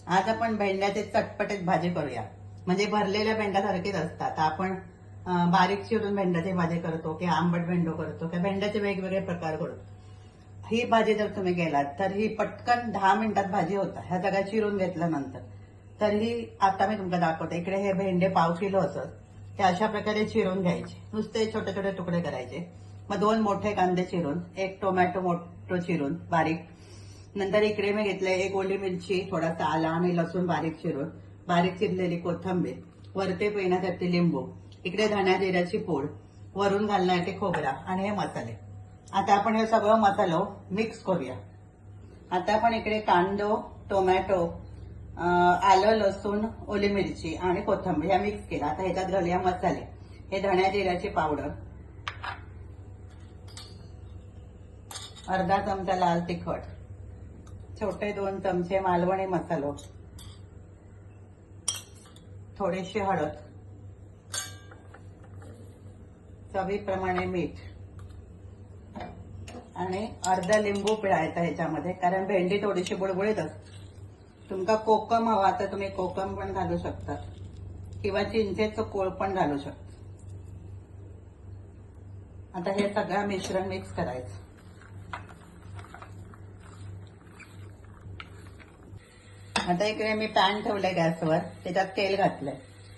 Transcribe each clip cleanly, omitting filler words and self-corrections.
आज आपण भेंड्याचे चटपटीत भाजी करूया. म्हणजे भरलेल्या भेंड्यासारखीच असतात. आपण बारीक चिरून भेंड्याची भाजी करतो की आंबट भेंडो करतो किंवा भेंड्याचे वेगवेगळे प्रकार करतो. ही भाजी जर तुम्ही केलात तर ही पटकन 10 मिनिटात भाजी होता. ह्या सगळ्या चिरून घेतल्यानंतर तर ही आता मी तुमका दाखवते. इकडे हे भेंडे पाव किलो असत, ते अशा प्रकारे चिरून घ्यायचे. नुसते छोटे छोटे तुकडे करायचे. मग 2 मोठे कांदे चिरून, 1 टोमॅटो मोठं चिरून बारीक, नंतर इकडे मी घेतले 1 ओली मिरची, थोडासा आला आणि लसूण बारीक चिरून, बारीक चिरलेली कोथिंबीर, वरते पिळण्यासाठी लिंबू, इकडे धण्या जिऱ्याची पूड, वरून घालण्यासाठी खोबरा आणि हे मसाले. आता आपण हे सगळं मसालो मिक्स करूया. आता आपण इकडे कांदो, टोमॅटो, आलं, लसूण, ओली मिरची आणि कोथिंबीर ह्या मिक्स केला. आता ह्याच्यात घालूया मसाले. हे धण्या जिऱ्याची पावडर, अर्धा चमचा लाल तिखट, छोटे 2 चमचे मालवणी मसालो, थोडीशी हळद, चवीप्रमाणे मीठ आणि अर्धा लिंबू पिळायचा ह्याच्यामध्ये, कारण भेंडी थोडीशी बुडबुडीत असते. तुमका कोकम हवा तर तुम्ही कोकम पण घालू शकता किंवा चिंचेचं कोळ पण घालू शकता. आता हे सगळं मिश्रण मिक्स करायचं. आता इकडे मी पॅन ठेवलंय गॅसवर, त्याच्यात तेल घातलंय.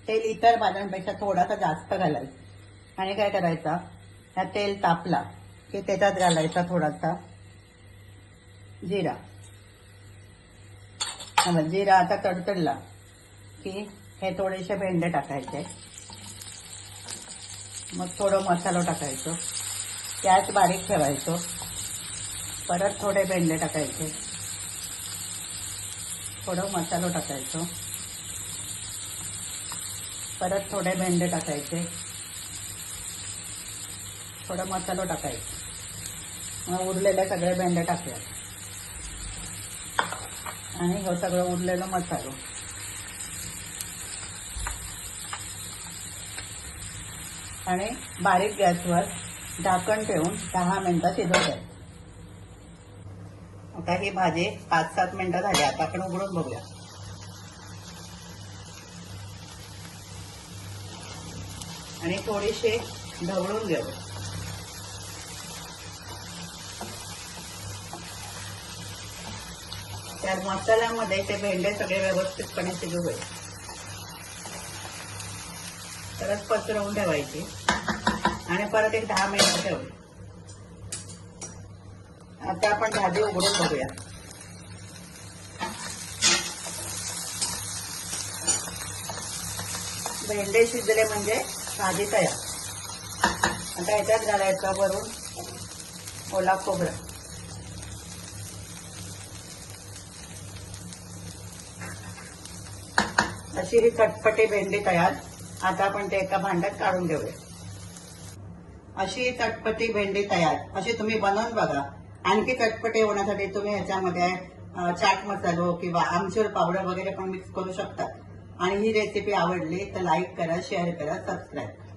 तेल इतर भाज्यांपेक्षा थोडासा जास्त घालायचं आणि काय करायचं, हा तेल तापला की त्याच्यात घालायचा थोडासा जिरा. जिरा आता तडतडला की हे थोडेसे भेंडे टाकायचे. मग थोडं मसाला टाकायचो, गॅस बारीक ठेवायचो. परत थोडे भेंडे टाकायचे, थोडं मसाला टाकायचो, परत थोडे भेंडे टाकायचे, थोडं मसाला टाकायचं. मग उरलेले सगळे भेंडे टाकूया आणि हे सगळं उरलेलं मसालो आणि बारीक गॅसवर झाकण ठेवून 10 मिनिटं शिजवूया. आता ही भाजी 5-7 मिनिटं झाली. आता आपण उघडून बघूया. आणि थोडीशी ढवळून घेऊ. त्या मसाल्यामध्ये ते भेंडे सगळे व्यवस्थितपणे शिजू होईल. परत पसरवून ठेवायची आणि परत एक 10 मिनिटं ठेवू. आता आपण भाजी उघडून बघूया. भेंडे शिजले म्हणजे भाजी तयार. आता ह्याच्यात घालायचं वरून ओला खोबरा, अशी ही चटपटी भेंडी तयार. आता आपण ते एका भांड्यात काढून घेऊया. अशी चटपटी भेंडी तयार. अशी तुम्ही बनवून बघा. आणखी चटपटी होण्यासाठी तुम्ही ह्याच्यामध्ये चाट मसालो किंवा आमचूर पावडर वगैरे पण मिक्स करू शकता. आणि ही रेसिपी आवडली तर लाईक करा, शेअर करा, सबस्क्राईब करा.